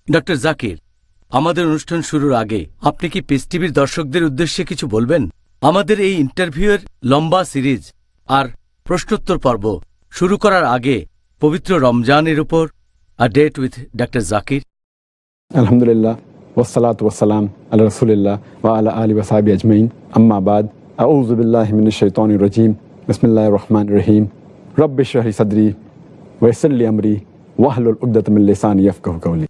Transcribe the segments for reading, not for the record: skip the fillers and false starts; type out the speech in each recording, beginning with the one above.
Doctor Zakir, আমাদের অনুষ্ঠান শুরুর আগে আপনি কি পিস টিভির দর্শকদের উদ্দেশ্যে কিছু বলবেন? আমাদের এই ইন্টারভিউয়ের লম্বা সিরিজ আর প্রশ্নোত্তর পর্ব শুরু করার আগে পবিত্র রমজানের উপর a date with doctor Zakir. আলহামদুলিল্লাহ ওয়াসসালাতু ওয়াসসালাম আলা রাসূলিল্লাহ ওয়া আলা আলিহি ওয়া সাহবিহি আজমাইন, আম্মা বাদ। আউযু বিল্লাহি মিনাশ শাইতানির রাজীম। বিসমিল্লাহির রহমানির রহিম। রব্বি ইশরাহ লি সাদরি ওয়া ইয়াসসির লি আমরি ওয়াহলুল উকদাতাম মিন লিসানি ইয়াফকাহু কাওলি।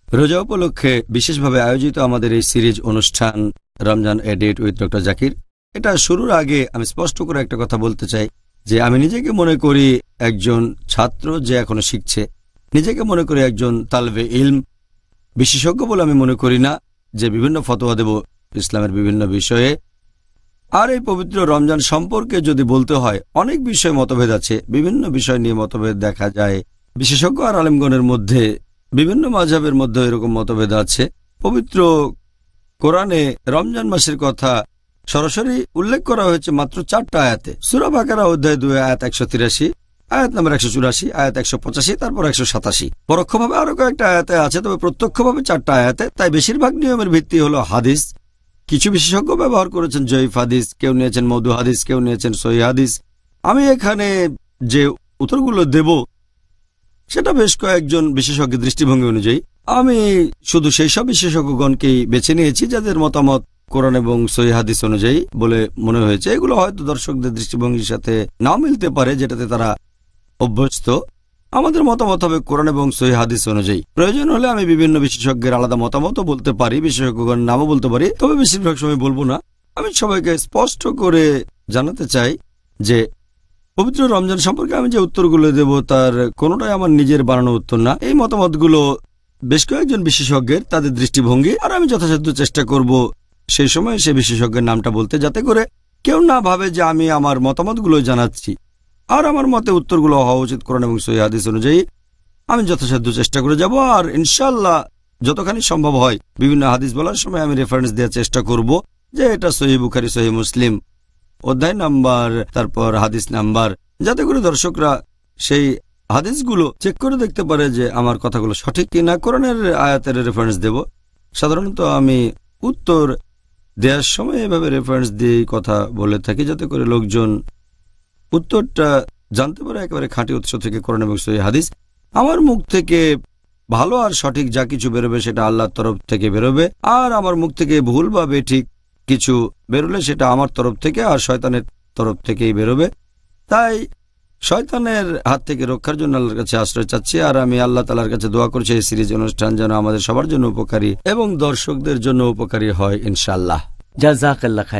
রোজা উপলক্ষে বিশেষভাবে আয়োজিত আমাদের এই সিরিজ অনুষ্ঠান রমজান এ ডেট উইথ ডক্টর জাকির, এটা শুরুর আগে আমি স্পষ্ট করে একটা কথা বলতে চাই যে আমি নিজেকে মনে করি একজন ছাত্র যে এখনো শিখছে, নিজেকে মনে করি একজন তালবে ইলম, বিশেষজ্ঞ বলে আমি মনে করি না যে বিভিন্ন ফতোয়া দেব ইসলামের বিভিন্ন বিষয়ে। আর এই পবিত্র রমজান সম্পর্কে যদি বলতে হয়, অনেক বিষয়ে মতভেদ আছে, বিভিন্ন বিষয় নিয়ে মতভেদ দেখা যায় বিশেষজ্ঞ আর আলেমগণের মধ্যে। বিভিন্ন মাযহাবের মধ্যে এরকম মতভেদ আছে। পবিত্র কোরআনে রমজান মাসের কথা সরাসরি উল্লেখ করা হয়েছে মাত্র 4টা আয়াতে। সূরা বাকারা অধ্যায় 2 আয়াত 183, আয়াত নম্বর 184, আয়াত 185, তারপর 187। পরোক্ষভাবে আরো কয়েকটা আয়াতে আছে, তবে প্রত্যক্ষভাবে 4টা আয়াতে। তাই বেশিরভাগ নিয়মের ভিত্তি হলো হাদিস। কিছু বিশেষজ্ঞ ব্যবহার করেছেন জয়ীফ হাদিস, কেউ নিয়েছেন মওদু হাদিস, কেউ নিয়েছেন সহিহ হাদিস। আমি এখানে যে উত্তরগুলো দেব সেটা বেশ কয়েকজন বিশেষজ্ঞের দৃষ্টিভঙ্গি অনুযায়ী। আমি শুধু সেই সব বিশেষজ্ঞগণকেই বেছে নিয়েছি যাদের মতামত কোরআন এবং সহিহ হাদিস অনুযায়ী বলে মনে হয়েছে। এগুলো হয়তো দর্শকদের দৃষ্টিভঙ্গির সাথে নাও মিলতে পারে, যেটাতে তারা অভ্যস্ত। আমাদের মতামত হবে কোরআন এবং সহিহ হাদিস অনুযায়ী। প্রয়োজন হলে আমি বিভিন্ন বিশেষজ্ঞের আলাদা মতামতও বলতে পারি, বিশেষজ্ঞগণের নামও বলতে পারি, তবে বেশিরভাগ সময় বলবো না। আমি সবাইকে স্পষ্ট করে জানাতে চাই যে পবিত্র রমজান সম্পর্কে আমি যে উত্তরগুলো দেব তার কোনোটাই আমার নিজের বানানো উত্তর না। এই মতামতগুলো বেশ কয়েকজন বিশেষজ্ঞের, তাদের দৃষ্টিভঙ্গি, আর আমি যথাসাধ্য চেষ্টা করব সেই সময় সে বিশেষজ্ঞের নামটা বলতে, যাতে করে কেউ না ভাবে যে আমি আমার মতামতগুলো জানাচ্ছি। আর আমার মতে উত্তরগুলো হওয়া উচিত কোরআন এবং সহিহ হাদিস অনুযায়ী। আমি যথাসাধ্য চেষ্টা করে যাব, আর ইনশাআল্লাহ যতখানি সম্ভব হয় বিভিন্ন হাদিস বলার সময় আমি রেফারেন্স দেওয়ার চেষ্টা করব যে এটা সহিহ বুখারী, সহিহ মুসলিম, অধ্যায় নাম্বার, তারপর হাদিস নাম্বার, যাতে করে দর্শকরা সেই হাদিসগুলো চেক করে দেখতে পারে যে আমার কথাগুলো সঠিক কিনা। কোরআনের আয়াতের রেফারেন্স দেব। সাধারণত আমি উত্তর দেওয়ার সময় এভাবে রেফারেন্স দিয়ে কথা বলে থাকি, যাতে করে লোকজন উত্তরটা জানতে পারে একেবারে খাঁটি উৎস থেকে, কোরআন এবং সহিহ হাদিস। আমার মুখ থেকে ভালো আর সঠিক যা কিছু বেরোবে সেটা আল্লাহর তরফ থেকে বেরোবে, আর আমার মুখ থেকে ভুল বা বেঠিক কিছু বেরোলে সেটা আমার তরফ থেকে আর শয়তানের তরফ থেকেই বেরোবে। তাই শয়তানের হাত থেকে রক্ষার জন্য আল্লাহর কাছে আশ্রয় চাচ্ছি, আর আমি আল্লাহ তাআলার কাছে দোয়া করছি এই সিরিজ অনুষ্ঠান যেন আমাদের সবার জন্য উপকারী এবং দর্শকদের জন্য উপকারী হয় ইনশাআল্লাহ। জাযাকাল্লাহ খায়র।